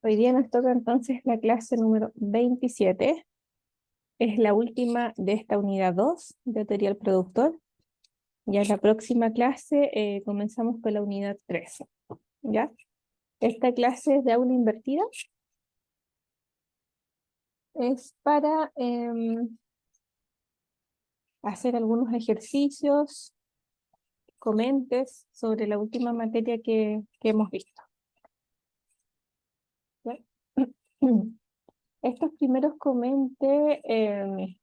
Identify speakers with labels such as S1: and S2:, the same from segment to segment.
S1: Hoy día nos toca entonces la clase número 27. Es la última de esta unidad 2 de teoría del productor. Ya la próxima clase comenzamos con la unidad 13. ¿Ya? Esta clase es de aula invertida. Es para hacer algunos ejercicios, comentes sobre la última materia que hemos visto. ¿Ya? Estos primeros comentes en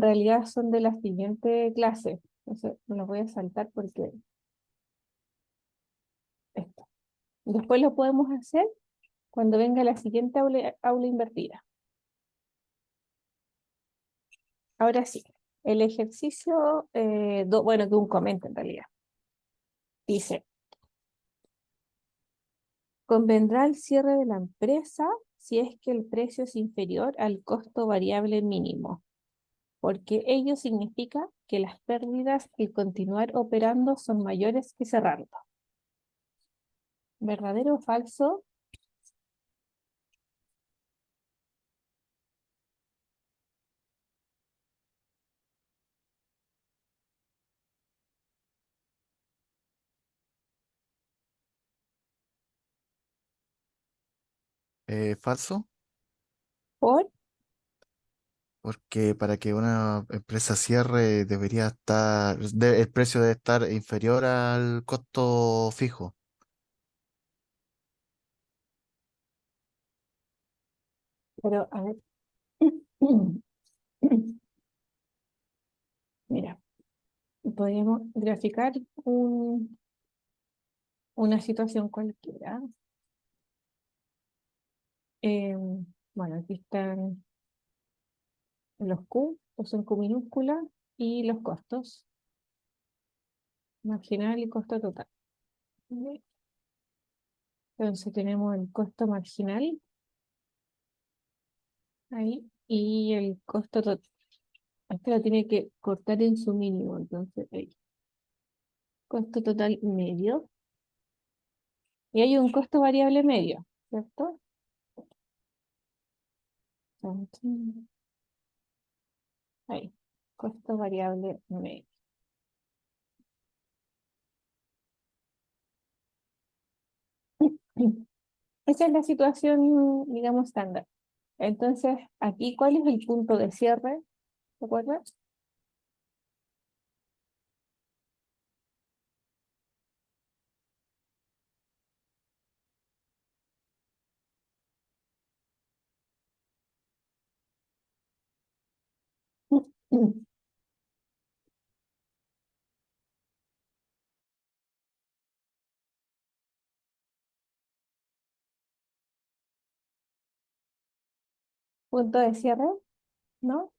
S1: realidad son de la siguiente clase. Entonces, me los voy a saltar porque esto. Después lo podemos hacer cuando venga la siguiente aula invertida. Ahora sí, el ejercicio, bueno, que un comento en realidad. Dice, convendrá el cierre de la empresa si es que el precio es inferior al costo variable mínimo, porque ello significa que las pérdidas al continuar operando son mayores que cerrando. ¿Verdadero o falso?
S2: Falso,
S1: ¿Por?
S2: porque para que una empresa cierre debería estar, el precio debe estar inferior al costo fijo.
S1: Pero, a ver. Mira, podríamos graficar una situación cualquiera. Eh, bueno, aquí están los Q, que son Q minúscula, y los costos, marginal y costo total. ¿Vale? Entonces tenemos el costo marginal ahí y el costo total. Este lo tiene que cortar en su mínimo, entonces ahí. Costo total medio. Y hay un costo variable medio, ¿cierto? Chan, chan. Ahí, costo variable medio. Esa es la situación, digamos, estándar. Entonces, aquí, ¿cuál es el punto de cierre? ¿Te acuerdas? Punto de cierre, ¿no?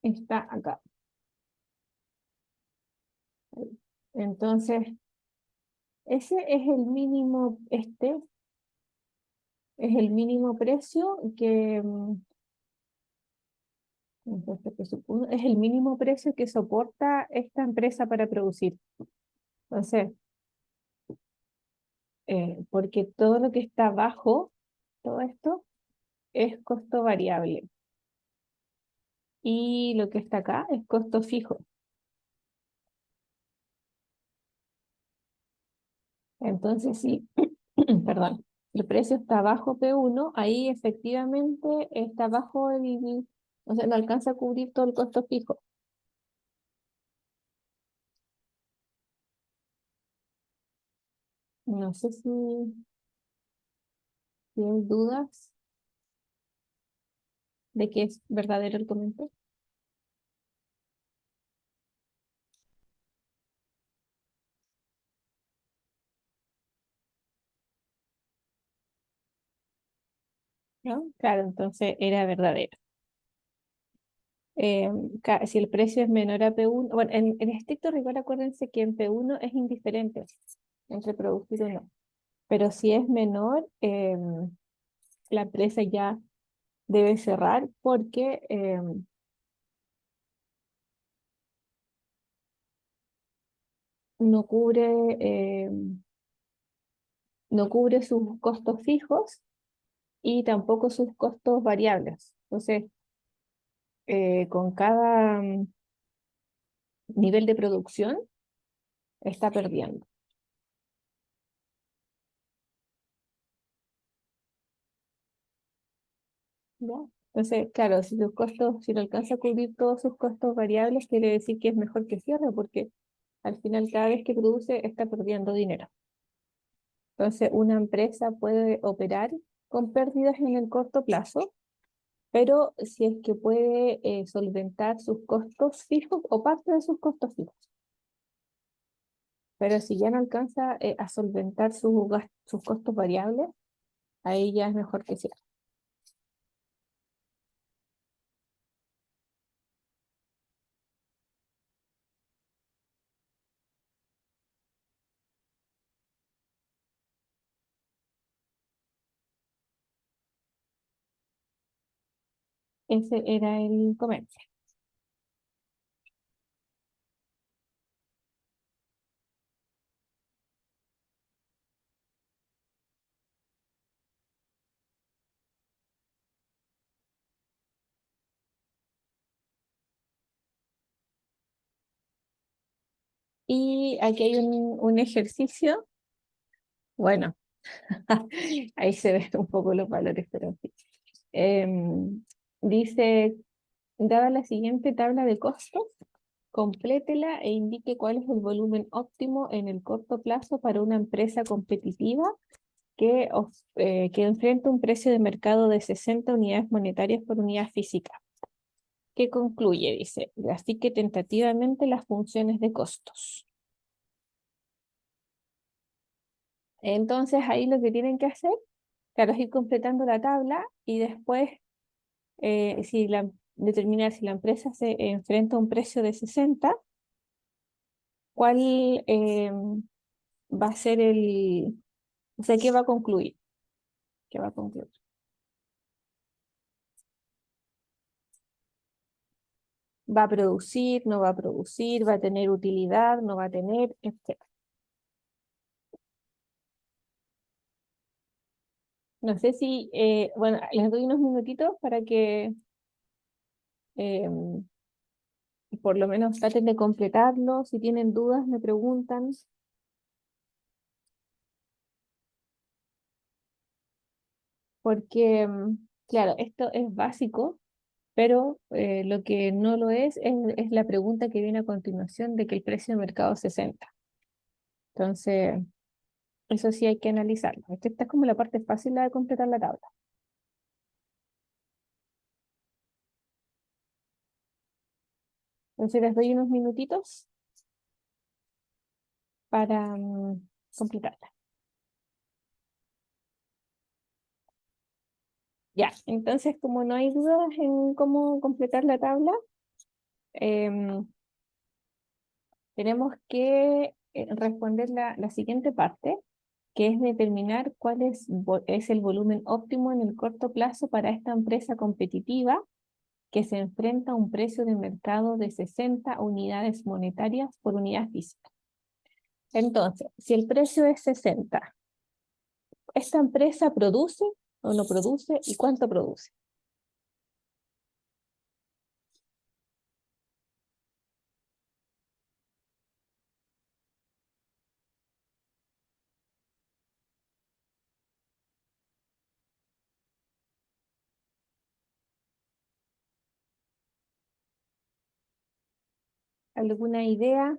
S1: Está acá. Entonces, ese es el mínimo, este es el mínimo precio entonces, es el mínimo precio que soporta esta empresa para producir. Entonces, porque todo lo que está abajo, todo esto, es costo variable. Y lo que está acá es costo fijo. Entonces, sí, perdón, el precio está bajo P1, ahí efectivamente está bajo o sea, no alcanza a cubrir todo el costo fijo. No sé si hay dudas de que es verdadero el comentario, ¿no? Claro, entonces era verdadero. Eh, si el precio es menor a P1, bueno, en estricto rigor acuérdense que en P1 es indiferente entre producir o no, pero si es menor, la empresa ya debe cerrar porque no cubre, no cubre sus costos fijos y tampoco sus costos variables. Entonces, con cada nivel de producción está perdiendo. ¿Ya? Entonces, claro, si sus costos, si no alcanza a cubrir todos sus costos variables, quiere decir que es mejor que cierre, porque al final cada vez que produce está perdiendo dinero. Entonces, una empresa puede operar con pérdidas en el corto plazo, pero si es que puede solventar sus costos fijos o parte de sus costos fijos. Pero si ya no alcanza a solventar sus costos variables, ahí ya es mejor que cierre. Ese era el comercio. Y aquí hay un ejercicio, bueno, ahí se ven un poco los valores, pero en fin. Dice, dada la siguiente tabla de costos, complétela e indique cuál es el volumen óptimo en el corto plazo para una empresa competitiva que enfrenta un precio de mercado de 60 unidades monetarias por unidad física. ¿Qué concluye? Dice, así que tentativamente las funciones de costos. Entonces ahí lo que tienen que hacer, claro, es ir completando la tabla y después determinar si la empresa se enfrenta a un precio de 60, cuál va a ser o sea, qué va a concluir, qué va a concluir. ¿Va a producir, no va a producir, va a tener utilidad, no va a tener, etcétera? No sé si, bueno, les doy unos minutitos para que em, por lo menos traten de completarlo. Si tienen dudas, me preguntan, porque, claro, esto es básico, pero lo que no lo es la pregunta que viene a continuación de que el precio de mercado es 60. Entonces, eso sí hay que analizarlo. Esta es como la parte fácil, la de completar la tabla. Entonces, les doy unos minutitos para completarla. Ya, entonces, como no hay dudas en cómo completar la tabla, em, tenemos que responder la siguiente parte, que es determinar cuál es el volumen óptimo en el corto plazo para esta empresa competitiva que se enfrenta a un precio de mercado de 60 unidades monetarias por unidad física. Entonces, si el precio es 60, ¿esta empresa produce o no produce y cuánto produce? ¿Alguna idea?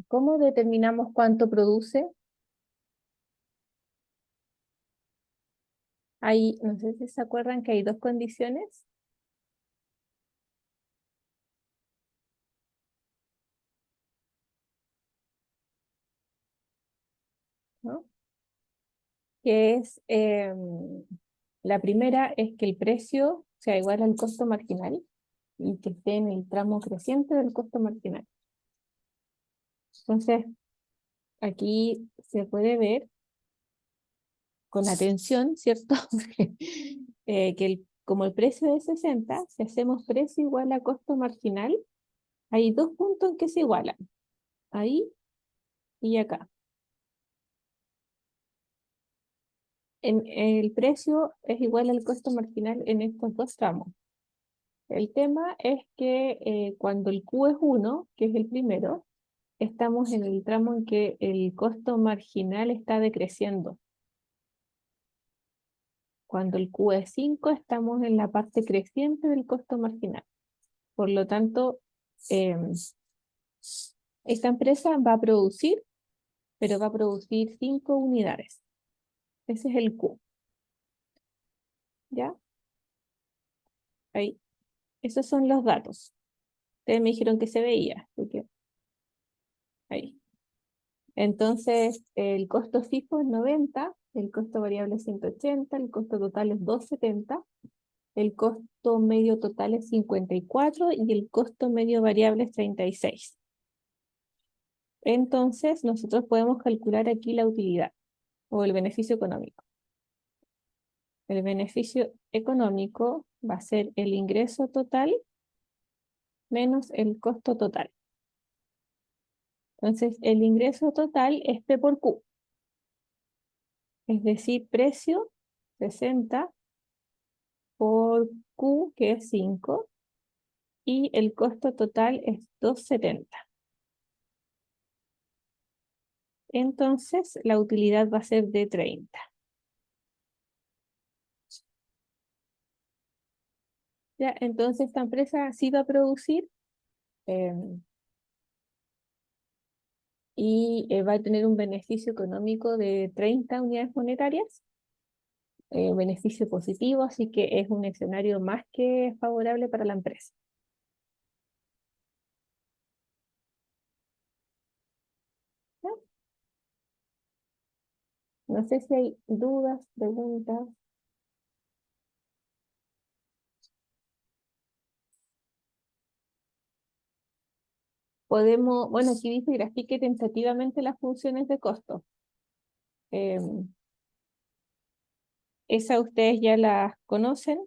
S1: ¿Cómo determinamos cuánto produce? No sé si se acuerdan que hay dos condiciones, ¿no? Que es, la primera es que el precio sea igual al costo marginal y que esté en el tramo creciente del costo marginal. Entonces, aquí se puede ver con atención, ¿cierto? Que como el precio es 60, si hacemos precio igual a costo marginal, hay dos puntos en que se igualan, ahí y acá. El precio es igual al costo marginal en estos dos tramos. El tema es que cuando el Q es 1, que es el primero, estamos en el tramo en que el costo marginal está decreciendo. Cuando el Q es 5, estamos en la parte creciente del costo marginal. Por lo tanto, esta empresa va a producir, pero va a producir 5 unidades. Ese es el Q. ¿Ya? Ahí. Esos son los datos. Ustedes me dijeron que se veía. Así que ahí. Entonces, el costo fijo es 90, el costo variable es 180, el costo total es 270, el costo medio total es 54 y el costo medio variable es 36. Entonces, nosotros podemos calcular aquí la utilidad o el beneficio económico. El beneficio económico va a ser el ingreso total menos el costo total. Entonces, el ingreso total es P por Q, es decir, precio 60 por Q, que es 5, y el costo total es 270. Entonces, la utilidad va a ser de 30. ¿Ya? Entonces, esta empresa sí va a producir y va a tener un beneficio económico de 30 unidades monetarias, beneficio positivo, así que es un escenario más que favorable para la empresa. ¿Ya? No sé si hay dudas, preguntas. Podemos, bueno, aquí dice grafique tentativamente las funciones de costo. Esa ustedes ya las conocen.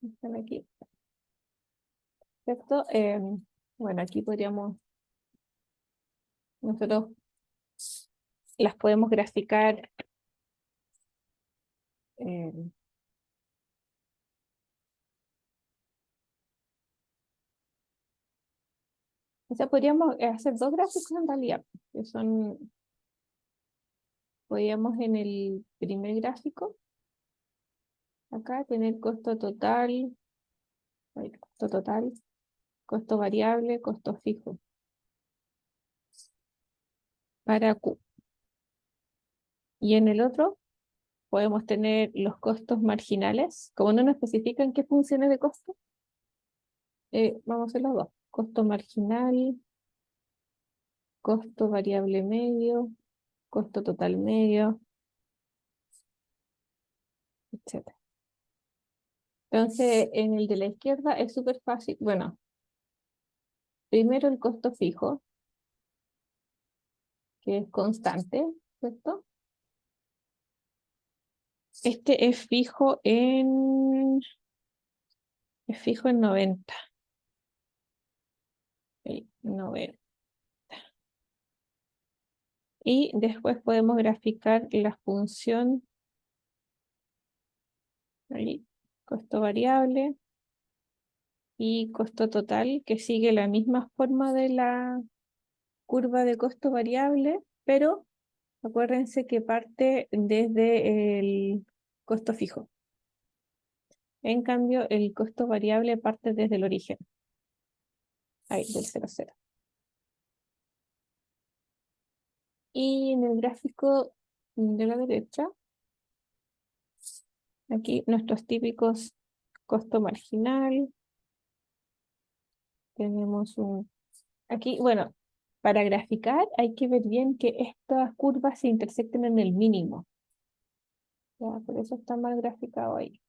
S1: Están aquí, ¿cierto? Bueno, aquí podríamos, nosotros las podemos graficar. em, o sea, podríamos hacer dos gráficos en realidad, que son, podríamos en el primer gráfico, acá tener costo total, costo total, costo variable, costo fijo para Q. Y en el otro podemos tener los costos marginales, como no nos especifican qué funciones de costo, vamos a hacer los dos. Costo marginal, costo variable medio, costo total medio, etc. Entonces, en el de la izquierda es súper fácil. Bueno, primero el costo fijo, que es constante, ¿cierto? Este es fijo en 90. Sí, 90. Y después podemos graficar la función, ahí, costo variable y costo total, que sigue la misma forma de la curva de costo variable, pero acuérdense que parte desde el costo fijo. En cambio, el costo variable parte desde el origen, ahí, del 0,0. Y en el gráfico de la derecha, aquí nuestros típicos costo marginal. Tenemos un... Aquí, bueno, para graficar hay que ver bien que estas curvas se intersecten en el mínimo. Ya, por eso está mal graficado ahí.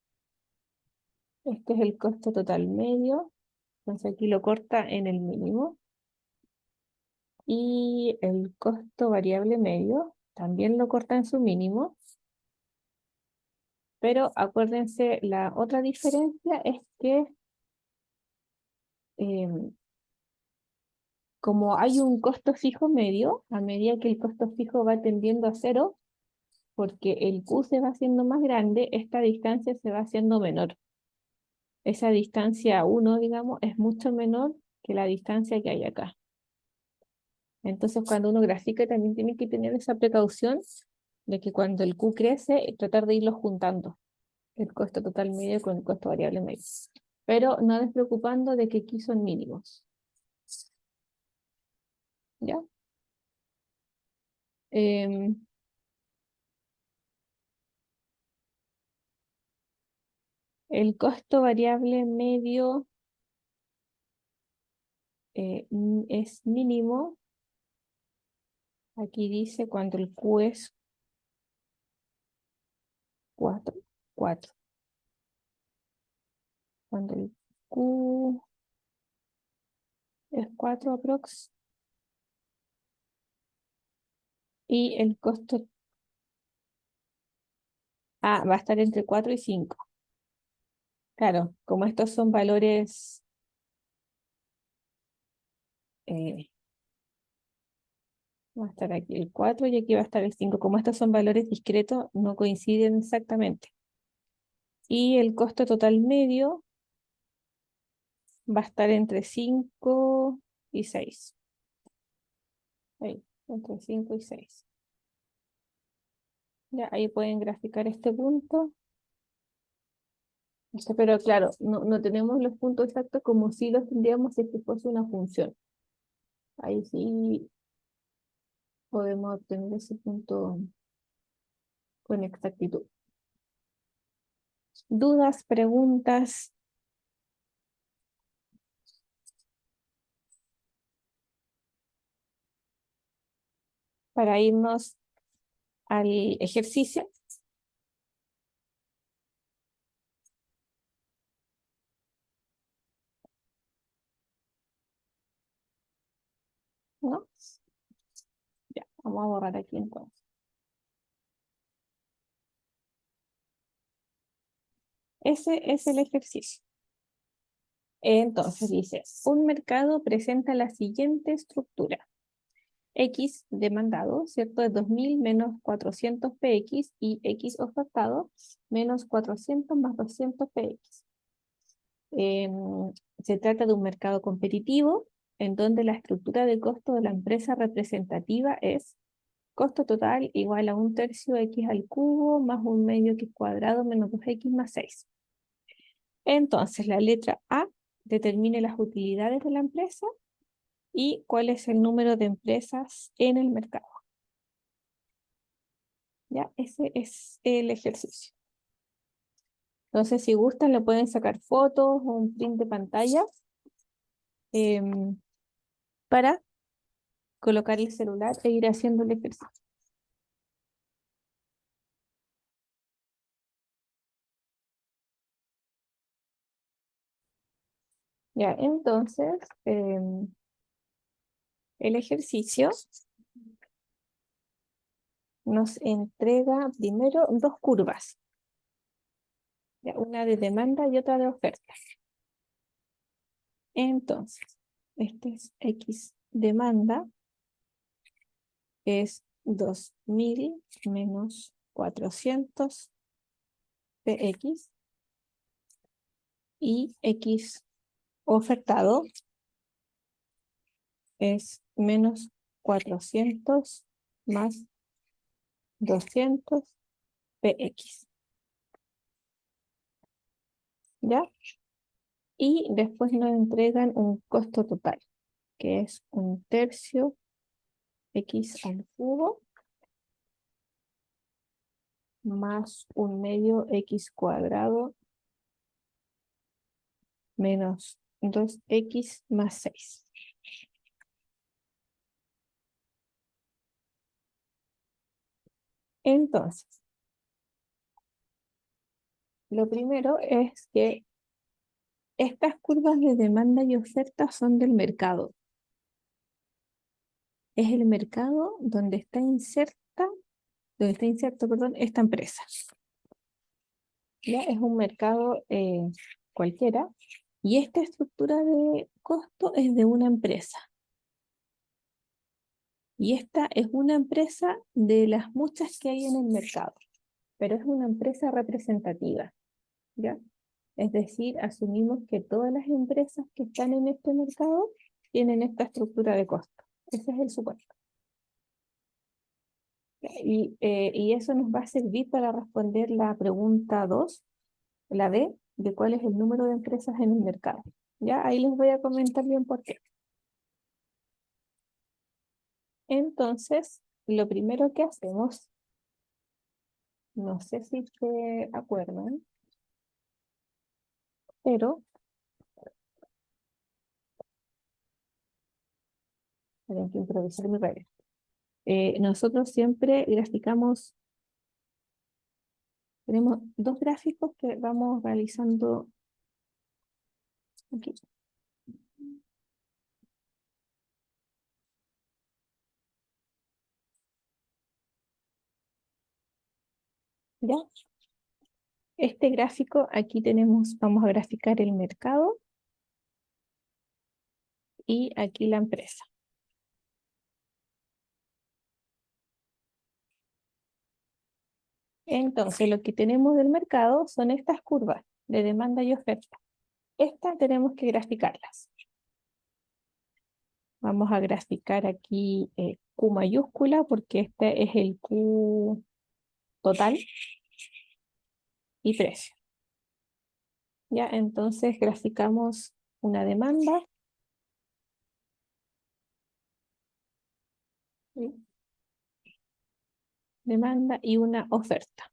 S1: Este es el costo total medio. Entonces aquí lo corta en el mínimo. Y el costo variable medio también lo corta en su mínimo. Pero acuérdense, la otra diferencia es que em, como hay un costo fijo medio, a medida que el costo fijo va tendiendo a cero, porque el Q se va haciendo más grande, esta distancia se va haciendo menor. Esa distancia uno, digamos, es mucho menor que la distancia que hay acá. Entonces, cuando uno grafica, también tiene que tener esa precaución de que cuando el Q crece, tratar de irlo juntando, el costo total medio con el costo variable medio. Pero no despreocupando de que aquí son mínimos. ¿Ya? Em, el costo variable medio es mínimo. Aquí dice cuando el Q es 4, 4. Cuando el Q es 4 aprox. Y el costo va a estar entre 4 y 5. Claro, como estos son valores, eh, va a estar aquí el 4 y aquí va a estar el 5. Como estos son valores discretos, no coinciden exactamente. Y el costo total medio va a estar entre 5 y 6. Ahí, entre 5 y 6. Ya, ahí pueden graficar este punto. Pero claro, no tenemos los puntos exactos como si los tendríamos si es que fuese una función. Ahí sí podemos obtener ese punto con exactitud. ¿Dudas, preguntas? Para irnos al ejercicio, ¿no? Ya, vamos a borrar aquí entonces. Ese es el ejercicio. Entonces dice, un mercado presenta la siguiente estructura. X demandado, ¿cierto? Es 2000 menos 400 PX y X ofertado menos 400 más 200 PX. Se trata de un mercado competitivo en donde la estructura de costo de la empresa representativa es costo total igual a 1/3 X al cubo más 1/2 X cuadrado menos 2X más 6. Entonces, la letra A determine las utilidades de la empresa y cuál es el número de empresas en el mercado. Ya, ese es el ejercicio. Entonces, si gustan, le pueden sacar fotos o un print de pantalla em, para colocar el celular e ir haciendo el ejercicio. Ya, entonces, el ejercicio nos entrega primero dos curvas, ya, una de demanda y otra de oferta. Entonces, este es X demanda, es 2000 menos 400 PX y X ofertado es menos 400 más 200 PX. ¿Ya? Y después nos entregan un costo total, que es 1/3 X al cubo más 1/2 X cuadrado menos 2X más 6. Entonces, lo primero es que estas curvas de demanda y oferta son del mercado. es el mercado donde está inserto, perdón, esta empresa. Ya es un mercado cualquiera, y esta estructura de costo es de una empresa. Y esta es una empresa de las muchas que hay en el mercado, pero es una empresa representativa, ¿ya? Es decir, asumimos que todas las empresas que están en este mercado tienen esta estructura de costo. Ese es el supuesto. Y eso nos va a servir para responder la pregunta 2, la D, de cuál es el número de empresas en el mercado. Ya, ahí les voy a comentar bien por qué. Entonces, lo primero que hacemos, no sé si se acuerdan, pero tienen que improvisar mi regla. Nosotros siempre graficamos, tenemos dos gráficos que vamos realizando aquí. ¿Ya? Este gráfico, aquí tenemos, vamos a graficar el mercado y aquí la empresa. Entonces, lo que tenemos del mercado son estas curvas de demanda y oferta. Estas tenemos que graficarlas. Vamos a graficar aquí Q mayúscula porque este es el Q total y precio. Ya, entonces graficamos una demanda. ¿Sí? Demanda y una oferta.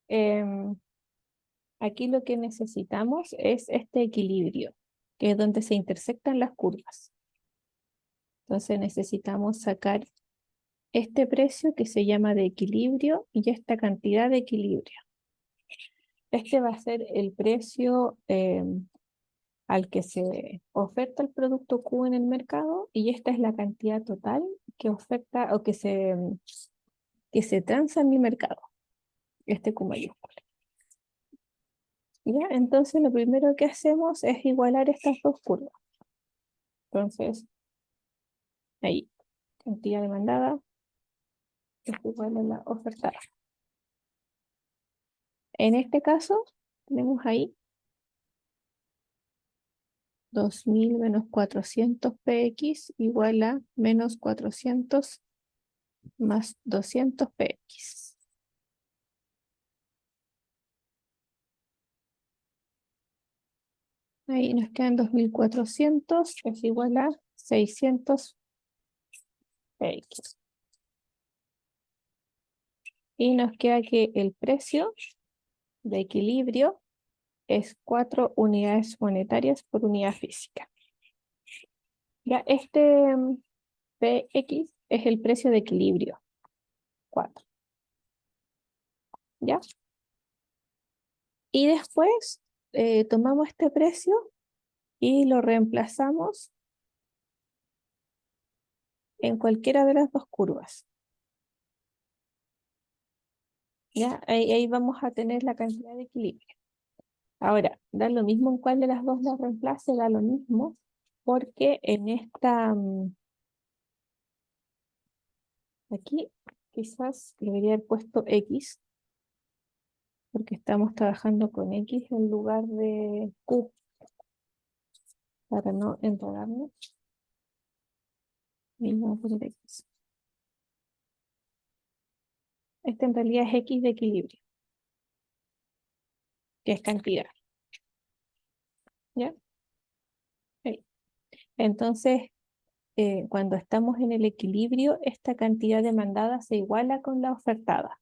S1: Em, Aquí lo que necesitamos es este equilibrio, que es donde se intersectan las curvas. Entonces necesitamos sacar este precio que se llama de equilibrio y esta cantidad de equilibrio. Este va a ser el precio al que se oferta el producto Q en el mercado, y esta es la cantidad total que oferta o que se transa en mi mercado, este Q mayúscula. ¿Ya? Entonces lo primero que hacemos es igualar estas dos curvas. Entonces, ahí, cantidad demandada es igual a la ofertada. En este caso, tenemos ahí 2000 menos 400 px igual a menos 400 más 200 px. Ahí nos quedan 2400, es igual a 600 px. Y nos queda que el precio de equilibrio es 4 unidades monetarias por unidad física. Ya este px es el precio de equilibrio, 4. ¿Ya? Y después tomamos este precio y lo reemplazamos en cualquiera de las dos curvas. ¿Ya? Ahí vamos a tener la cantidad de equilibrio. Ahora, da lo mismo en cuál de las dos la reemplace, da lo mismo, porque en esta, aquí quizás le debería haber puesto X, porque estamos trabajando con X en lugar de Q, para no enredarnos. Y vamos a poner X. Este en realidad es X de equilibrio, que es cantidad. ¿Ya? Ok. Entonces, cuando estamos en el equilibrio, esta cantidad demandada se iguala con la ofertada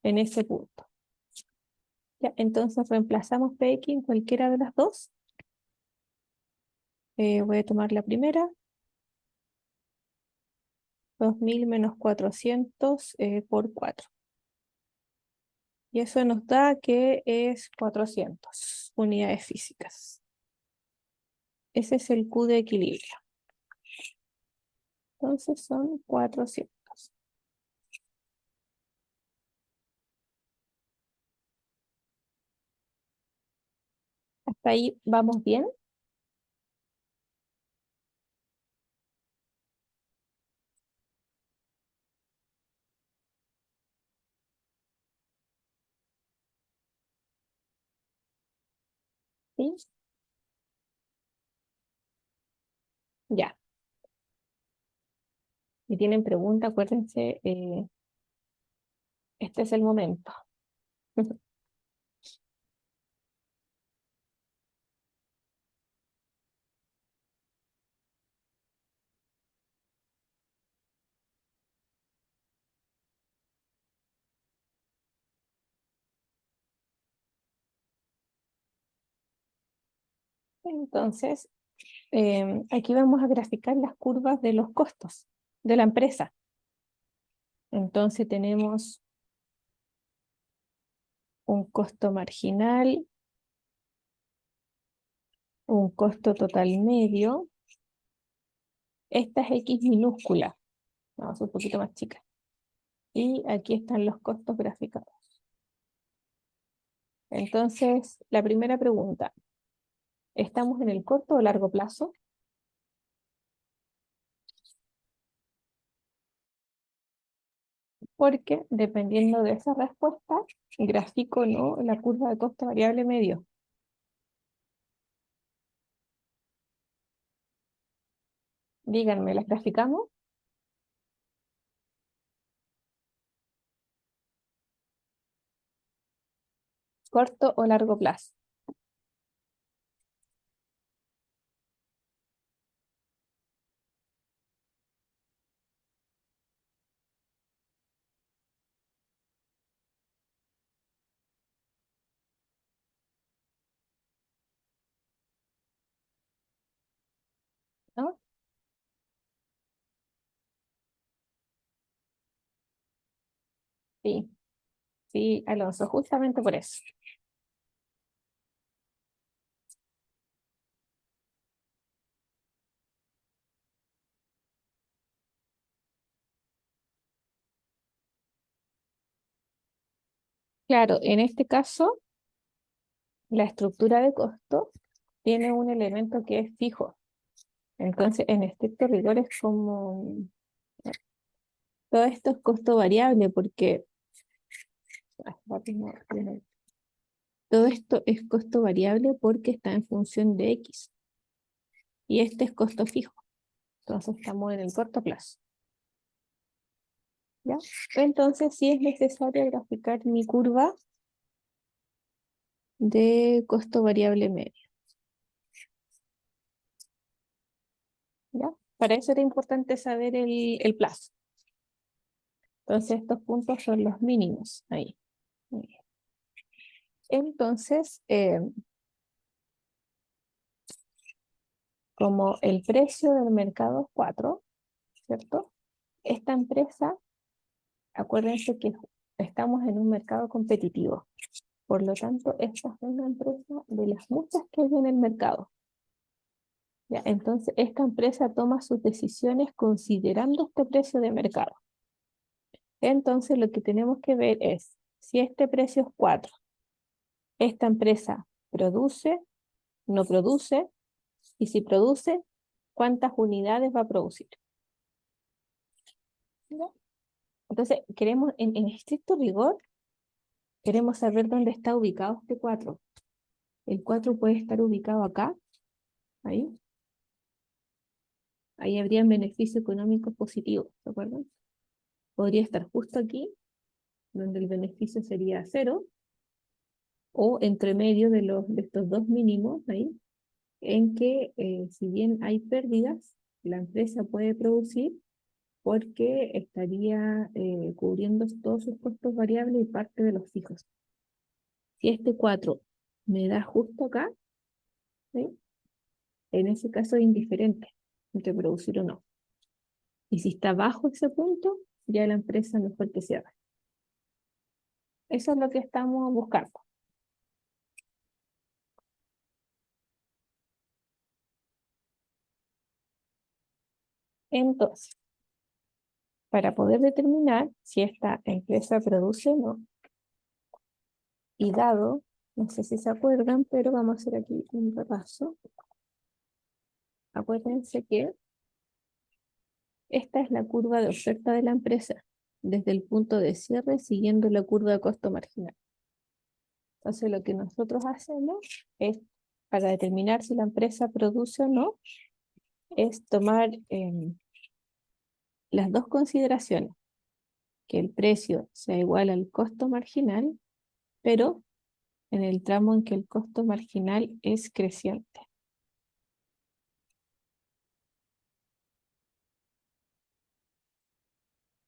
S1: en ese punto. ¿Ya? Entonces reemplazamos PX en cualquiera de las dos. Voy a tomar la primera. 2000 menos 400 por 4. Y eso nos da que es 400 unidades físicas. Ese es el Q de equilibrio. Entonces son 400. ¿Hasta ahí vamos bien? ¿Sí? Ya. Si tienen pregunta, acuérdense, este es el momento. Entonces, aquí vamos a graficar las curvas de los costos de la empresa. Entonces tenemos un costo marginal, un costo total medio. Esta es X minúscula, vamos un poquito más chica. Y aquí están los costos graficados. Entonces, la primera pregunta, ¿estamos en el corto o largo plazo? Porque dependiendo de esa respuesta, grafico o no la curva de costo variable medio. Díganme, ¿las graficamos? ¿Corto o largo plazo? ¿No? Sí, sí, Alonso, justamente por eso. Claro, en este caso, la estructura de costo tiene un elemento que es fijo. Entonces, en estricto rigor es como todo esto es costo variable porque todo esto es costo variable porque está en función de X y este es costo fijo. Entonces estamos en el corto plazo. ¿Ya? Entonces sí es necesario graficar mi curva de costo variable medio. ¿Ya? Para eso era importante saber el plazo. Entonces estos puntos son los mínimos ahí. Muy bien. Entonces, como el precio del mercado es 4, ¿cierto? Esta empresa, acuérdense que estamos en un mercado competitivo. Por lo tanto, esta es una empresa de las muchas que hay en el mercado. ¿Ya? Entonces, esta empresa toma sus decisiones considerando este precio de mercado. Entonces, lo que tenemos que ver es, si este precio es 4, esta empresa produce, no produce, y si produce, ¿cuántas unidades va a producir? ¿Ya? Entonces, queremos, en estricto rigor, queremos saber dónde está ubicado este 4. El 4 puede estar ubicado acá, ahí. Ahí habrían beneficios económicos positivos, ¿de acuerdo? Podría estar justo aquí, donde el beneficio sería 0, o entre medio de estos dos mínimos, ahí, en que si bien hay pérdidas, la empresa puede producir porque estaría cubriendo todos sus costos variables y parte de los fijos. Si este 4 me da justo acá, ¿sí? En ese caso es indiferente entre producir o no. Y si está bajo ese punto, ya la empresa mejor que cierre. Eso es lo que estamos buscando. Entonces, para poder determinar si esta empresa produce o no, y dado, no sé si se acuerdan, pero vamos a hacer aquí un repaso. Acuérdense que esta es la curva de oferta de la empresa, desde el punto de cierre siguiendo la curva de costo marginal. Entonces, lo que nosotros hacemos es, para determinar si la empresa produce o no, es tomar las dos consideraciones, que el precio sea igual al costo marginal, pero en el tramo en que el costo marginal es creciente.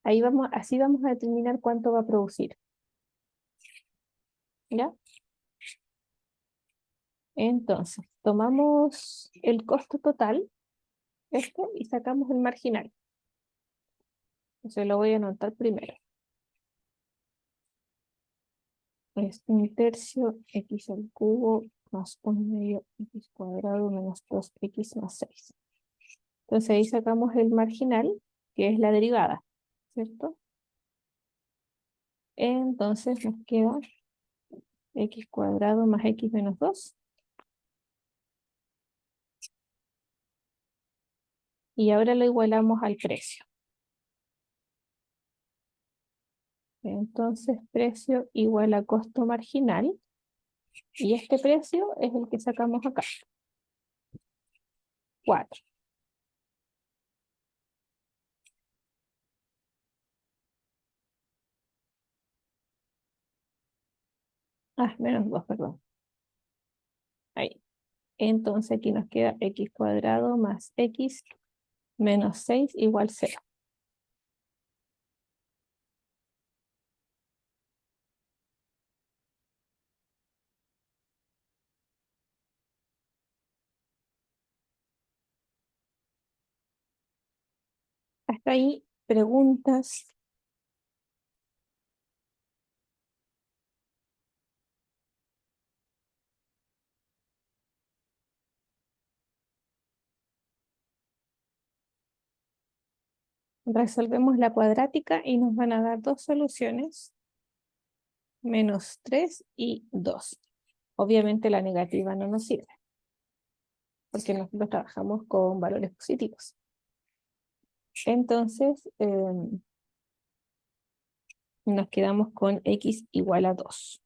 S1: Ahí vamos, así vamos a determinar cuánto va a producir. ¿Ya? Entonces, tomamos el costo total, y sacamos el marginal. Entonces lo voy a anotar primero. Es 1/3 x al cubo más 1/2 x cuadrado menos 2x más 6. Entonces ahí sacamos el marginal, que es la derivada, ¿cierto? Entonces nos queda x cuadrado más x menos 2. Y ahora lo igualamos al precio. Entonces precio igual a costo marginal. Y este precio es el que sacamos acá. 4. Ah, menos 2, perdón. Ahí. Entonces aquí nos queda x cuadrado más x menos 6 igual 0. Hasta ahí, preguntas. Resolvemos la cuadrática y nos van a dar dos soluciones, menos 3 y 2. Obviamente la negativa no nos sirve, porque nosotros trabajamos con valores positivos. Entonces, nos quedamos con x igual a 2.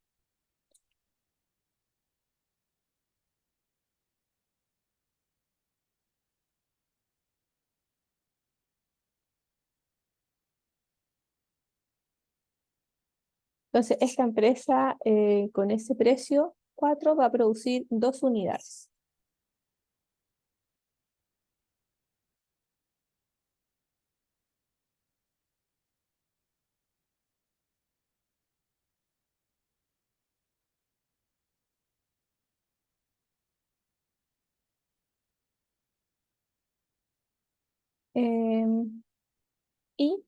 S1: Entonces, esta empresa con ese precio 4 va a producir 2 unidades. Em, y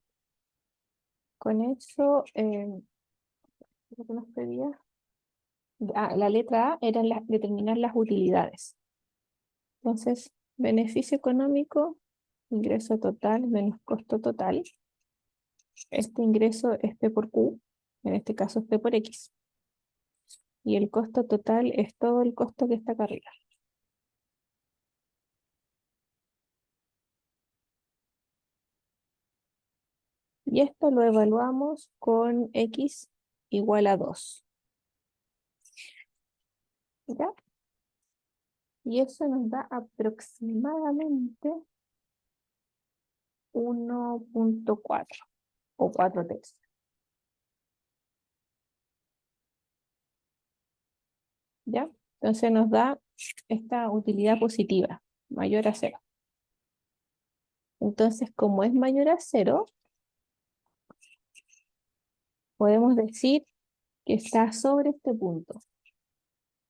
S1: con eso, lo que nos pedía, la letra A era determinar las utilidades. Entonces, beneficio económico, ingreso total menos costo total. Este ingreso es P por Q, en este caso es P por X. Y el costo total es todo el costo que está acá arriba. Y esto lo evaluamos con X igual a 2. ¿Ya? Y eso nos da aproximadamente 1,4 o 4 tercios. ¿Ya? Entonces nos da esta utilidad positiva, mayor a 0. Entonces, como es mayor a 0, podemos decir que está sobre este punto,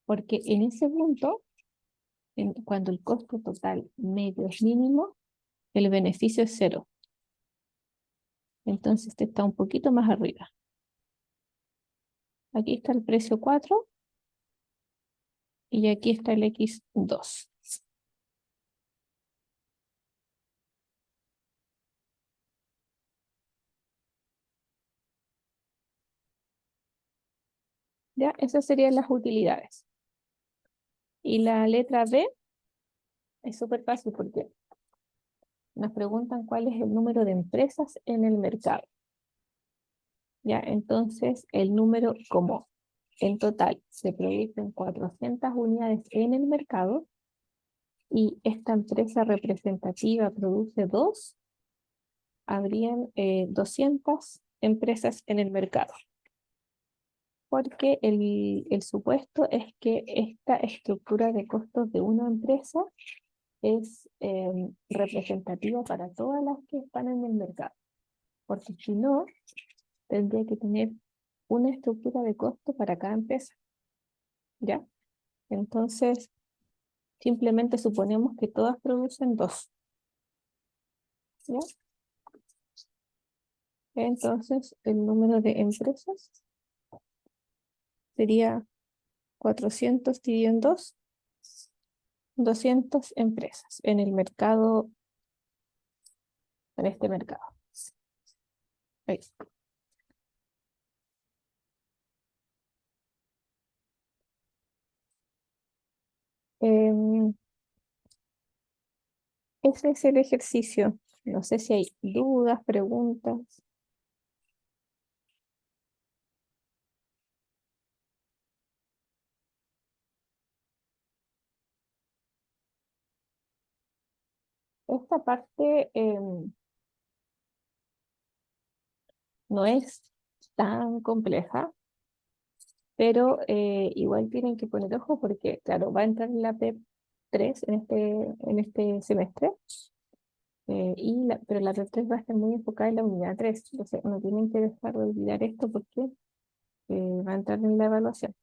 S1: porque en ese punto, cuando el costo total medio es mínimo, el beneficio es 0. Entonces este está un poquito más arriba. Aquí está el precio 4 y aquí está el X2. ¿Ya? Esas serían las utilidades. Y la letra B es súper fácil porque nos preguntan cuál es el número de empresas en el mercado. ¿Ya? Entonces, el número, como en total se producen 400 unidades en el mercado y esta empresa representativa produce 2, habrían 200 empresas en el mercado. Porque el supuesto es que esta estructura de costos de una empresa es representativa para todas las que están en el mercado. Porque si no, tendría que tener una estructura de costo para cada empresa. ¿Ya? Entonces, simplemente suponemos que todas producen 2. ¿Ya? Entonces, el número de empresas sería 400 dividido en 2, 200 empresas en el mercado, en este mercado. Ahí. Em, Ese es el ejercicio. No sé si hay dudas, preguntas. Esta parte no es tan compleja, pero igual tienen que poner ojo porque, claro, va a entrar la P3 en este semestre, pero la P3 va a estar muy enfocada en la unidad 3. Entonces, no tienen que dejar de olvidar esto porque va a entrar en la evaluación.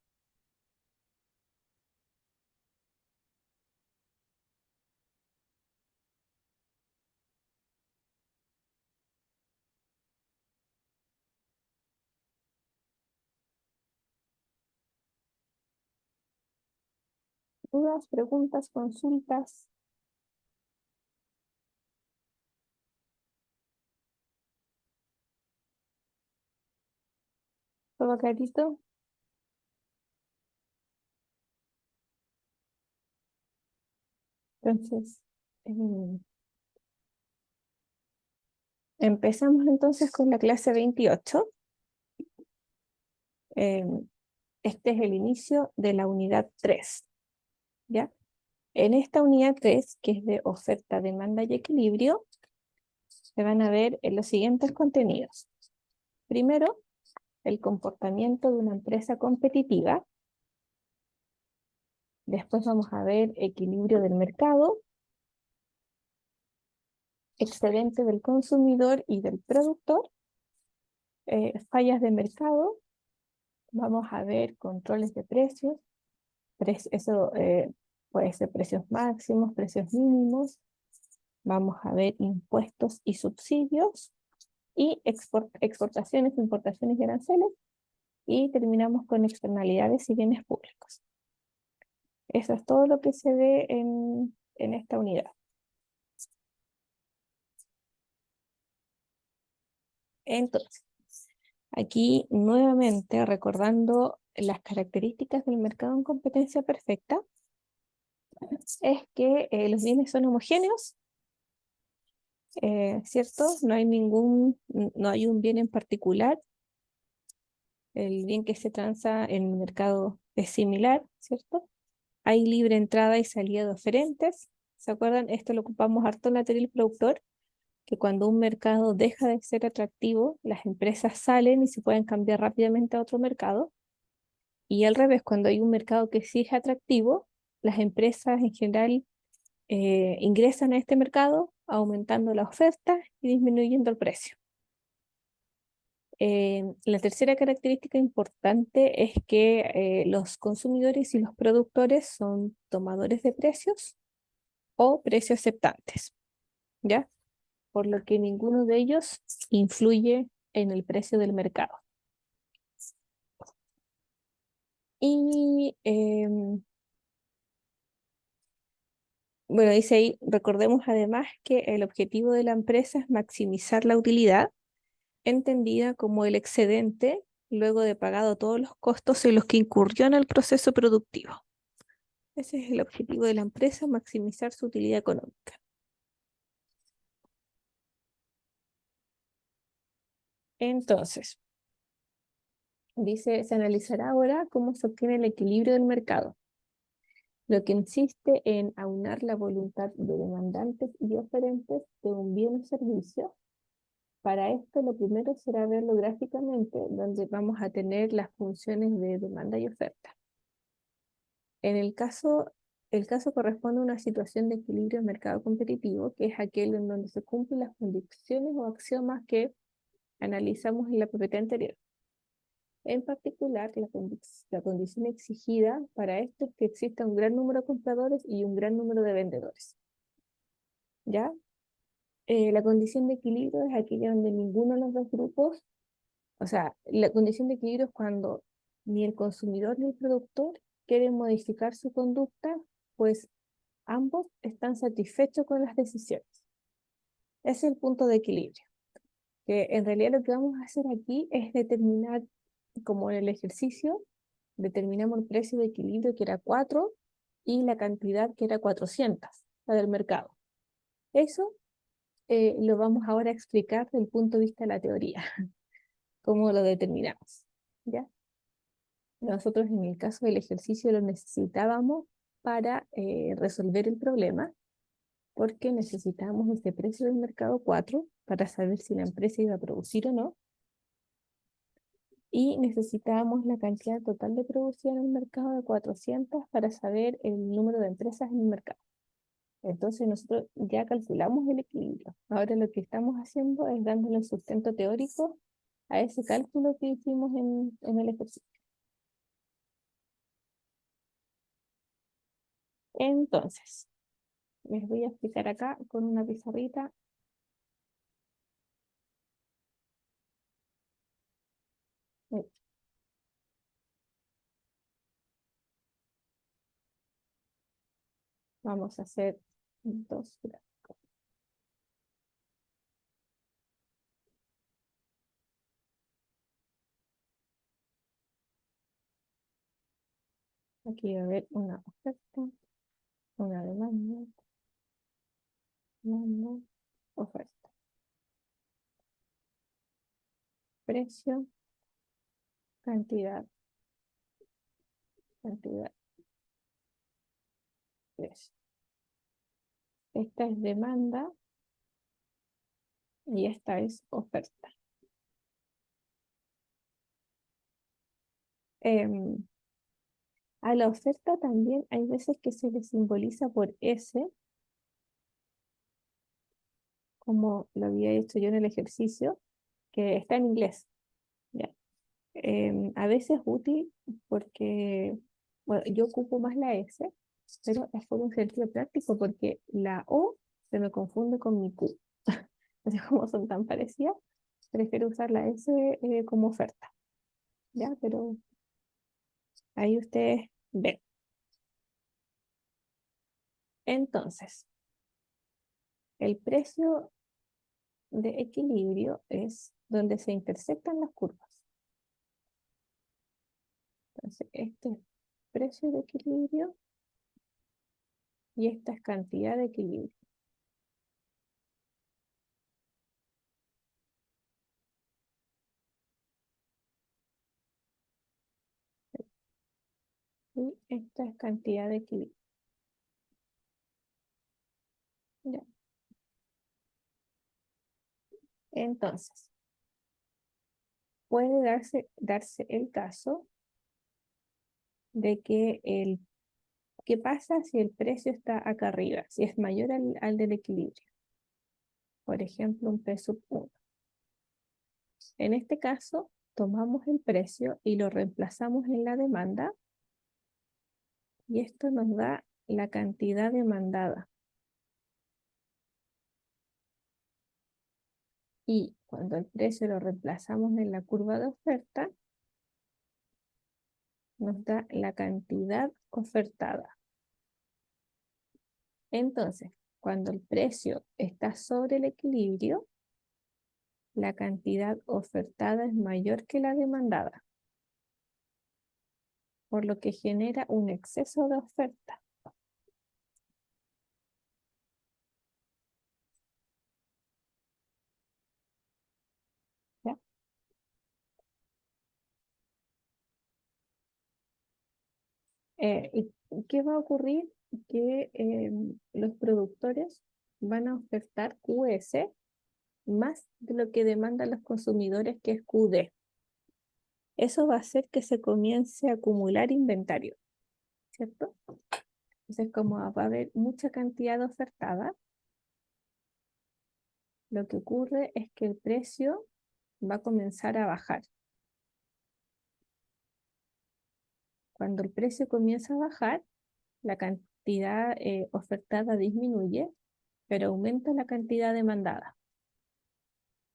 S1: ¿Dudas, preguntas, consultas? ¿Todo clarito? Entonces, empezamos entonces con la clase 28. Em, Este es el inicio de la unidad 3, ¿ya? En esta unidad 3, que es de oferta, demanda y equilibrio, se van a ver en los siguientes contenidos. Primero, el comportamiento de una empresa competitiva. Después vamos a ver equilibrio del mercado, excedente del consumidor y del productor, fallas de mercado. Vamos a ver controles de precios. Eso puede ser precios máximos, precios mínimos. Vamos a ver impuestos y subsidios y exportaciones, importaciones y aranceles. Y terminamos con externalidades y bienes públicos. Eso es todo lo que se ve en esta unidad. Entonces, aquí nuevamente recordando las características del mercado en competencia perfecta, es que los bienes son homogéneos, ¿cierto? No hay un bien en particular. El bien que se transa en el mercado es similar, ¿cierto? Hay libre entrada y salida de oferentes. ¿Se acuerdan? Esto lo ocupamos harto en la teoría del productor, que cuando un mercado deja de ser atractivo, las empresas salen y se pueden cambiar rápidamente a otro mercado. Y al revés, cuando hay un mercado que sí es atractivo, las empresas en general ingresan a este mercado aumentando la oferta y disminuyendo el precio. La tercera característica importante es que los consumidores y los productores son tomadores de precios o precios aceptantes, ¿ya? Por lo que ninguno de ellos influye en el precio del mercado. Y bueno, dice ahí, recordemos además que el objetivo de la empresa es maximizar la utilidad, entendida como el excedente luego de pagado todos los costos en los que incurrió en el proceso productivo. Ese es el objetivo de la empresa, maximizar su utilidad económica. Entonces, dice, se analizará ahora cómo se obtiene el equilibrio del mercado, lo que insiste en aunar la voluntad de demandantes y oferentes de un bien o servicio. Para esto, lo primero será verlo gráficamente, donde vamos a tener las funciones de demanda y oferta. En el caso corresponde a una situación de equilibrio del mercado competitivo, que es aquel en donde se cumplen las condiciones o axiomas que analizamos en la PPT anterior. En particular, la condición exigida para esto es que exista un gran número de compradores y un gran número de vendedores. ¿Ya? La condición de equilibrio es aquella donde ninguno de los dos grupos, o sea, la condición de equilibrio es cuando ni el consumidor ni el productor quieren modificar su conducta, pues ambos están satisfechos con las decisiones. Ese es el punto de equilibrio. Que en realidad lo que vamos a hacer aquí es determinar, como en el ejercicio, determinamos el precio de equilibrio que era 4 y la cantidad que era 400, la del mercado. Eso lo vamos ahora a explicar desde el punto de vista de la teoría, cómo lo determinamos. ¿Ya? Nosotros en el caso del ejercicio lo necesitábamos para resolver el problema, porque necesitábamos este precio del mercado 4 para saber si la empresa iba a producir o no, y necesitábamos la cantidad total de producción en el mercado de 400 para saber el número de empresas en el mercado. Entonces nosotros ya calculamos el equilibrio. Ahora lo que estamos haciendo es dándole el sustento teórico a ese cálculo que hicimos en el ejercicio. Entonces, les voy a explicar acá con una pizarrita. Eh, Vamos a hacer dos gráficos. Aquí va a haber una oferta, una demanda, demanda, oferta. Precio, cantidad, cantidad, precio. Esta es demanda y esta es oferta. Em, a la oferta también hay veces que se le simboliza por S, como lo había hecho yo en el ejercicio, que está en inglés. ¿Ya? A veces es útil porque, bueno, yo ocupo más la S, pero es por un sentido práctico porque la O se me confunde con mi Q. Así como son tan parecidas, prefiero usar la S como oferta. ¿Ya? Pero ahí ustedes ven. Entonces, el precio de equilibrio es donde se intersectan las curvas. Entonces, este es precio de equilibrio y esta es cantidad de equilibrio. Y esta es cantidad de equilibrio. ¿Ya? Entonces, puede darse el caso de que ¿qué pasa si el precio está acá arriba? Si es mayor al del equilibrio. Por ejemplo, un peso 1. En este caso, tomamos el precio y lo reemplazamos en la demanda y esto nos da la cantidad demandada. Y cuando el precio lo reemplazamos en la curva de oferta, nos da la cantidad ofertada. Entonces, cuando el precio está sobre el equilibrio, la cantidad ofertada es mayor que la demandada, por lo que genera un exceso de oferta. ¿Ya? ¿Y qué va a ocurrir? Que los productores van a ofertar QS más de lo que demandan los consumidores, que es QD. Eso va a hacer que se comience a acumular inventario, ¿cierto? Entonces, como va a haber mucha cantidad ofertada, lo que ocurre es que el precio va a comenzar a bajar. Cuando el precio comienza a bajar, la cantidad ofertada disminuye, pero aumenta la cantidad demandada.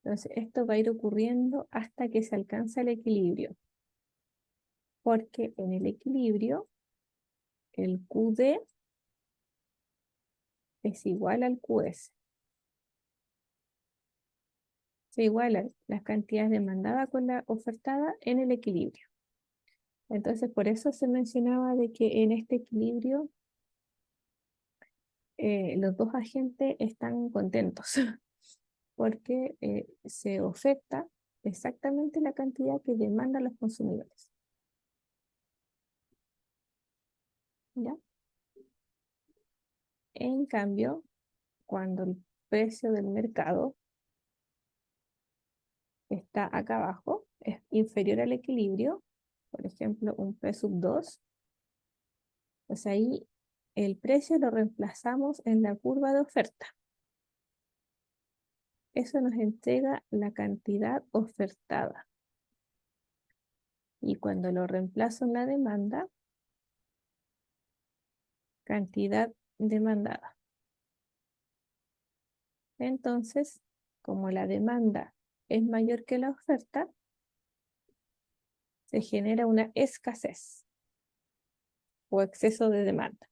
S1: Entonces, esto va a ir ocurriendo hasta que se alcanza el equilibrio, porque en el equilibrio el QD es igual al QS. Se igualan las cantidades demandadas con la ofertada en el equilibrio. Entonces, por eso se mencionaba de que en este equilibrio los dos agentes están contentos, porque se oferta exactamente la cantidad que demandan los consumidores. ¿Ya? En cambio, cuando el precio del mercado está acá abajo, es inferior al equilibrio, por ejemplo, un P sub 2, pues ahí el precio lo reemplazamos en la curva de oferta. Eso nos entrega la cantidad ofertada. Y cuando lo reemplazo en la demanda, cantidad demandada. Entonces, como la demanda es mayor que la oferta, se genera una escasez o exceso de demanda.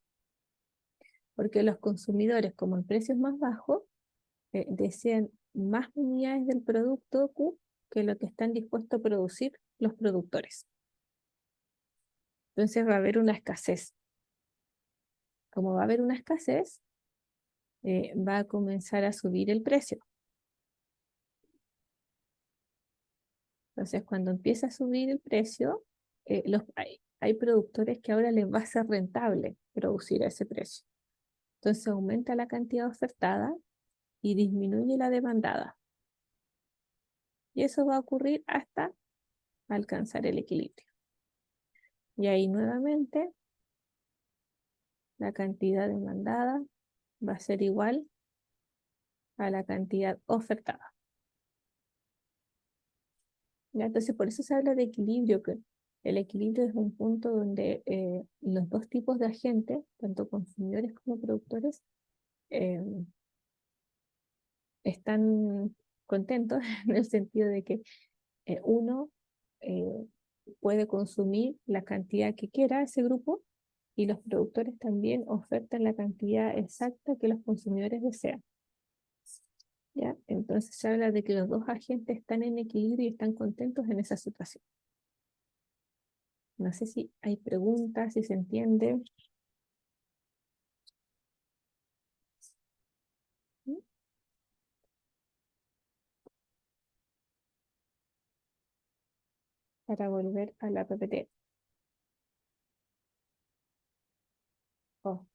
S1: Porque los consumidores, como el precio es más bajo, desean más unidades del producto Q que lo que están dispuestos a producir los productores. Entonces va a haber una escasez. Como va a haber una escasez, va a comenzar a subir el precio. Entonces, cuando empieza a subir el precio, hay productores que ahora les va a ser rentable producir a ese precio. Entonces, aumenta la cantidad ofertada y disminuye la demandada. Y eso va a ocurrir hasta alcanzar el equilibrio. Y ahí nuevamente la cantidad demandada va a ser igual a la cantidad ofertada. ¿Ya? Entonces, por eso se habla de equilibrio, que el equilibrio es un punto donde los dos tipos de agentes, tanto consumidores como productores, eh, están contentos en el sentido de que uno eh, puede consumir la cantidad que quiera ese grupo y los productores también ofertan la cantidad exacta que los consumidores desean. ¿Ya? Entonces se habla de que los dos agentes están en equilibrio y están contentos en esa situación. No sé si hay preguntas, si se entiende. ¿Mm? Para volver a la PPT. Oh,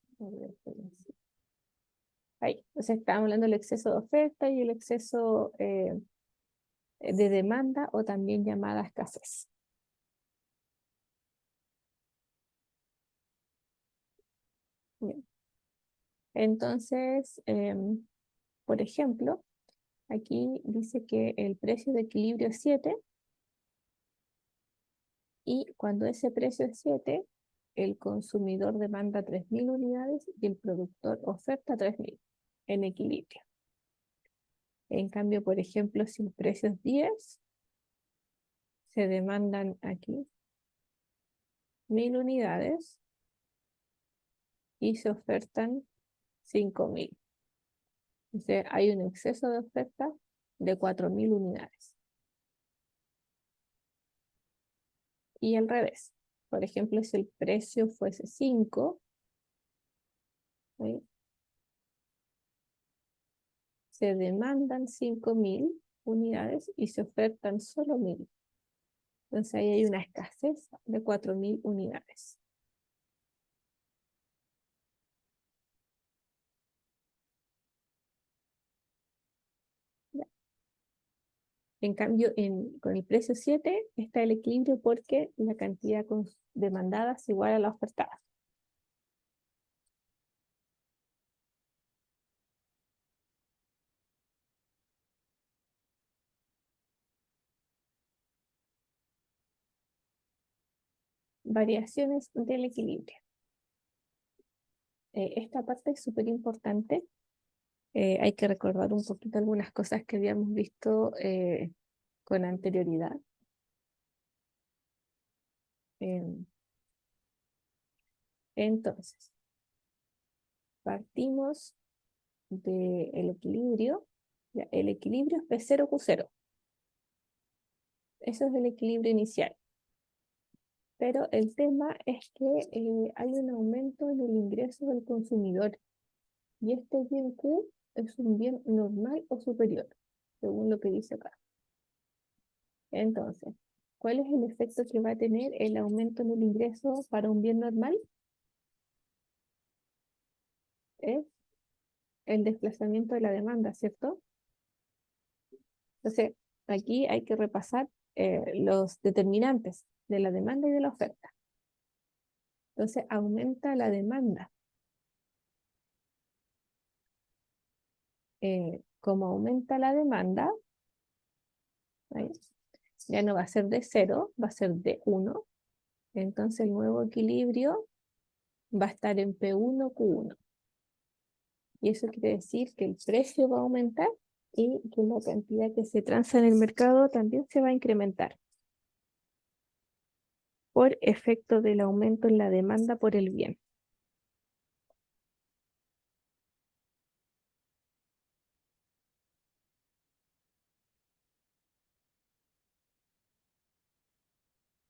S1: ahí. Entonces estábamos hablando del exceso de oferta y el exceso de demanda, o también llamada escasez. Bien. Entonces, por ejemplo, aquí dice que el precio de equilibrio es 7 y cuando ese precio es 7, el consumidor demanda 3.000 unidades y el productor oferta 3.000 en equilibrio. En cambio, por ejemplo, si el precio es 10, se demandan aquí 1000 unidades y se ofertan 5000. Entonces hay un exceso de oferta de 4000 unidades. Y al revés. Por ejemplo, si el precio fuese 5, ¿sí? Se demandan 5000 unidades y se ofertan solo 1000. Entonces ahí hay una escasez de 4000 unidades. Ya. En cambio, con el precio 7 está el equilibrio porque la cantidad demandada es igual a la ofertada. Variaciones del equilibrio. Esta parte es súper importante. Hay que recordar un poquito algunas cosas que habíamos visto con anterioridad. Entonces, partimos del equilibrio. Ya, el equilibrio es P0Q0. Eso es el equilibrio inicial. Pero el tema es que hay un aumento en el ingreso del consumidor. Y este bien Q es un bien normal o superior, según lo que dice acá. Entonces, ¿cuál es el efecto que va a tener el aumento en el ingreso para un bien normal? Es el desplazamiento de la demanda, ¿cierto? Entonces, aquí hay que repasar los determinantes de la demanda y de la oferta. Entonces, aumenta la demanda. Como aumenta la demanda, ¿ahí? Ya no va a ser de 0, va a ser de 1. Entonces, el nuevo equilibrio va a estar en P1Q1. Y eso quiere decir que el precio va a aumentar y que la cantidad que se transa en el mercado también se va a incrementar por efecto del aumento en la demanda por el bien.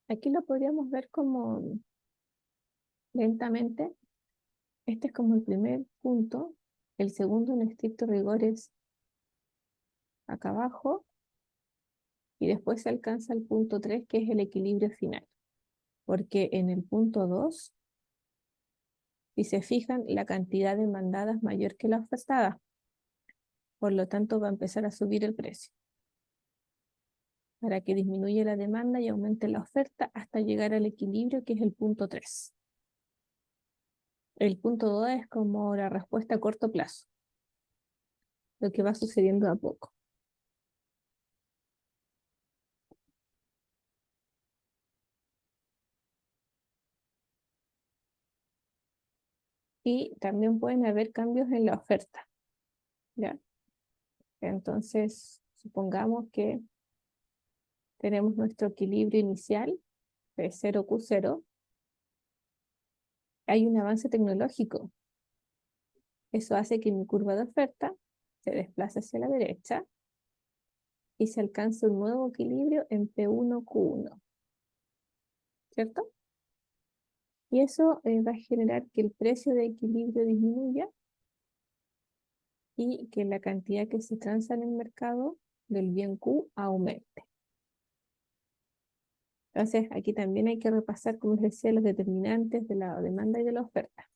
S1: Aquí lo podríamos ver como lentamente. Este es como el primer punto. El segundo en estricto rigor es acá abajo. Y después se alcanza el punto 3, que es el equilibrio final. Porque en el punto 2, si se fijan, la cantidad demandada es mayor que la ofertada. Por lo tanto, va a empezar a subir el precio, para que disminuya la demanda y aumente la oferta hasta llegar al equilibrio, que es el punto 3. El punto 2 es como la respuesta a corto plazo, lo que va sucediendo a poco. Y también pueden haber cambios en la oferta, ¿ya? Entonces, supongamos que tenemos nuestro equilibrio inicial, P0Q0. Hay un avance tecnológico. Eso hace que mi curva de oferta se desplace hacia la derecha y se alcance un nuevo equilibrio en P1Q1, ¿cierto? Y eso va a generar que el precio de equilibrio disminuya y que la cantidad que se transa en el mercado del bien Q aumente. Entonces, aquí también hay que repasar, como les decía, los determinantes de la demanda y de la oferta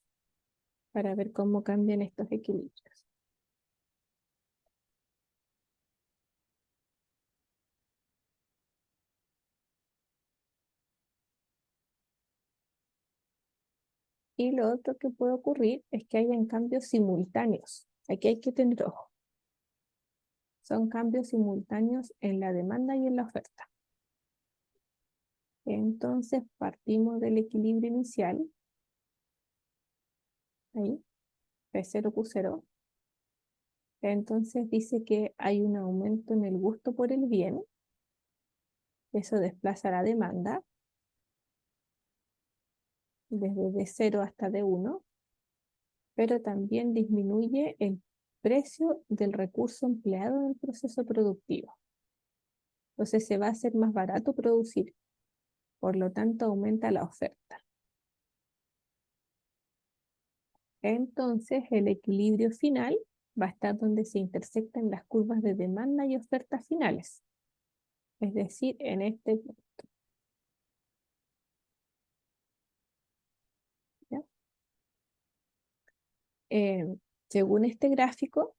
S1: para ver cómo cambian estos equilibrios. Y lo otro que puede ocurrir es que hayan cambios simultáneos. Aquí hay que tener ojo. Son cambios simultáneos en la demanda y en la oferta. Entonces partimos del equilibrio inicial, ahí, P0Q0. Entonces dice que hay un aumento en el gusto por el bien. Eso desplaza la demanda. desde D0 hasta D1, pero también disminuye el precio del recurso empleado en el proceso productivo. Entonces se va a hacer más barato producir, por lo tanto aumenta la oferta. Entonces el equilibrio final va a estar donde se intersectan las curvas de demanda y oferta finales, es decir, en este punto. ¿Ya? Según este gráfico,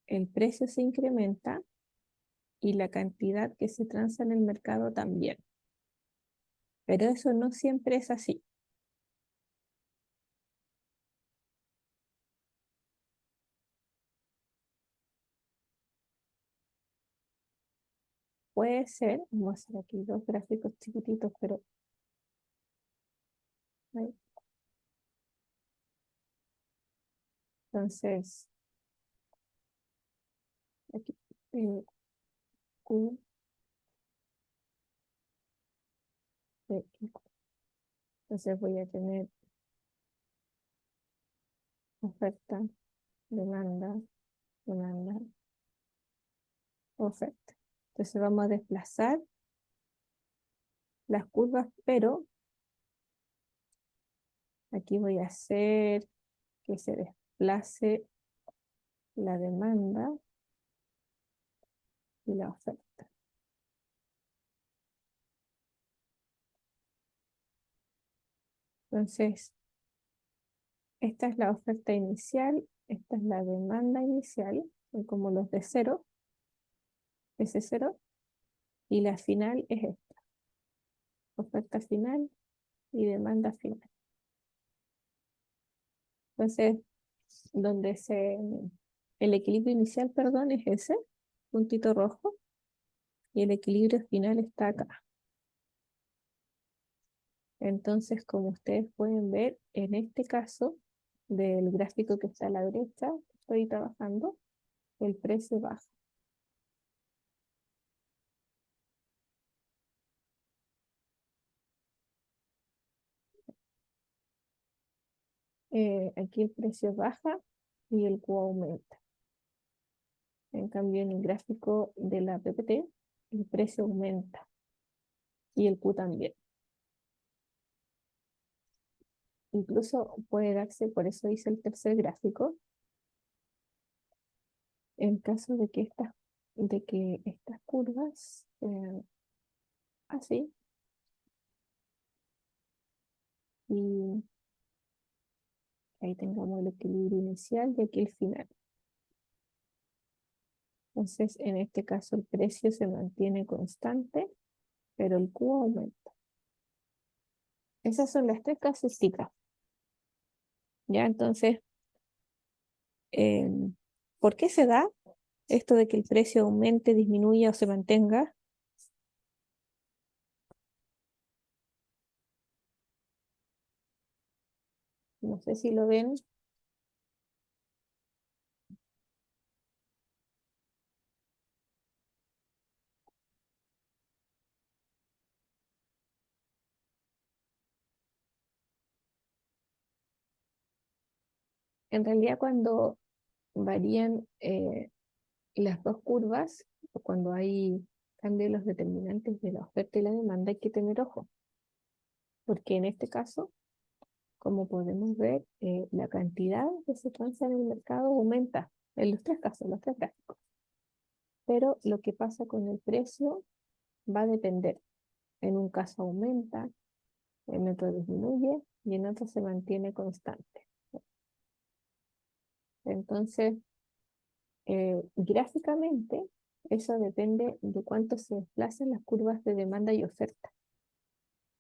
S1: el precio se incrementa y la cantidad que se transa en el mercado también. Pero eso no siempre es así. Puede ser, vamos a hacer aquí dos gráficos chiquititos, pero ahí. Entonces, aquí Q, P, y Q. Entonces voy a tener oferta, demanda, demanda, oferta. Entonces vamos a desplazar las curvas, pero aquí voy a hacer que se desplace la demanda y la oferta. Entonces, esta es la oferta inicial, esta es la demanda inicial, son como los de cero, S0, y la final es esta, oferta final y demanda final. Entonces, el equilibrio inicial, perdón, es ese, puntito rojo, y el equilibrio final está acá. Entonces, como ustedes pueden ver, en este caso del gráfico que está a la derecha, que estoy trabajando, el precio baja. Aquí el precio baja y el Q aumenta. En cambio, en el gráfico de la PPT, el precio aumenta y el Q también. Incluso puede darse, por eso hice el tercer gráfico, en caso de que estas curvas sean así y ahí tengamos el equilibrio inicial y aquí el final. Entonces, en este caso el precio se mantiene constante, pero el Q aumenta. Esas son las tres casuísticas. ¿Ya? Entonces, ¿por qué se da esto de que el precio aumente, disminuya o se mantenga? No sé si lo ven. En realidad, cuando varían las dos curvas, o cuando hay cambios en los determinantes de la oferta y la demanda, hay que tener ojo, porque en este caso, como podemos ver, la cantidad que se transa en el mercado aumenta en los tres casos, los tres gráficos. Pero lo que pasa con el precio va a depender. En un caso aumenta, en otro disminuye y en otro se mantiene constante. Entonces, gráficamente, eso depende de cuánto se desplazan las curvas de demanda y oferta.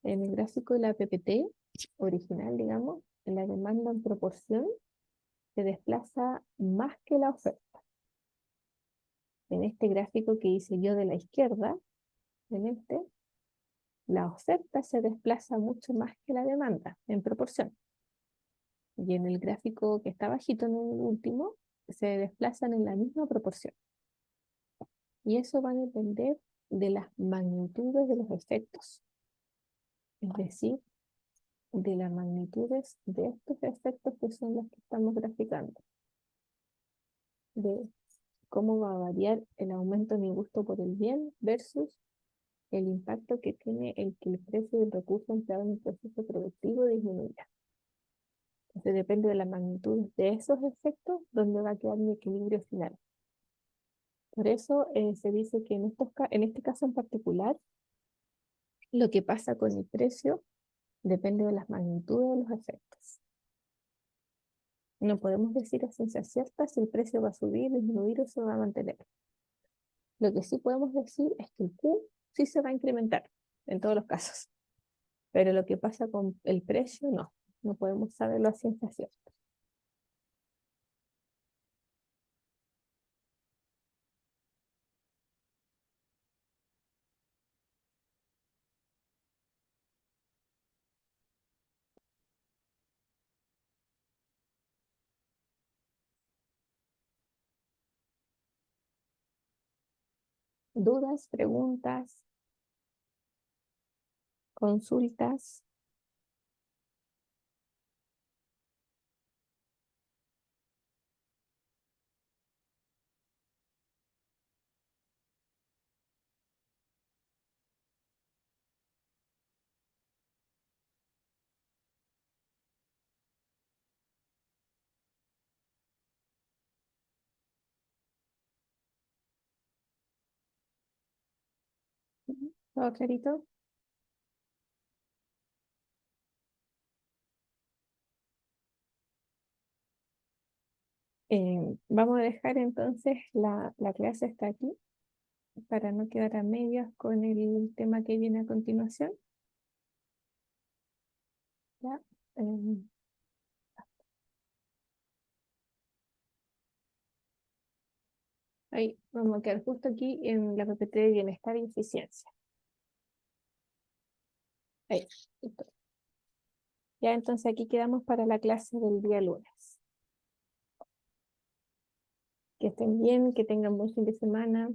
S1: En el gráfico de la PPT original, digamos, en la demanda en proporción se desplaza más que la oferta. En este gráfico que hice yo de la izquierda, en este, la oferta se desplaza mucho más que la demanda en proporción. Y en el gráfico que está bajito, en el último, se desplazan en la misma proporción. Y eso va a depender de las magnitudes de los efectos. Es decir, de las magnitudes de estos efectos que son los que estamos graficando, de cómo va a variar el aumento en mi gusto por el bien versus el impacto que tiene el que el precio del recurso empleado en el proceso productivo disminuya. Entonces depende de la magnitud de esos efectos donde va a quedar mi equilibrio final. Por eso se dice que en este caso en particular, lo que pasa con el precio depende de las magnitudes de los efectos. No podemos decir a ciencia cierta si el precio va a subir, disminuir o se va a mantener. Lo que sí podemos decir es que el Q sí se va a incrementar en todos los casos, pero lo que pasa con el precio no podemos saberlo a ciencia cierta. ¿Dudas, preguntas, consultas? ¿Todo clarito? Vamos a dejar entonces la clase hasta aquí para no quedar a medias con el tema que viene a continuación. ¿Ya? Em, Ahí vamos a quedar justo aquí en la PPT de bienestar y eficiencia. Ahí, listo. Ya entonces aquí quedamos para la clase del día lunes. Que estén bien, que tengan buen fin de semana.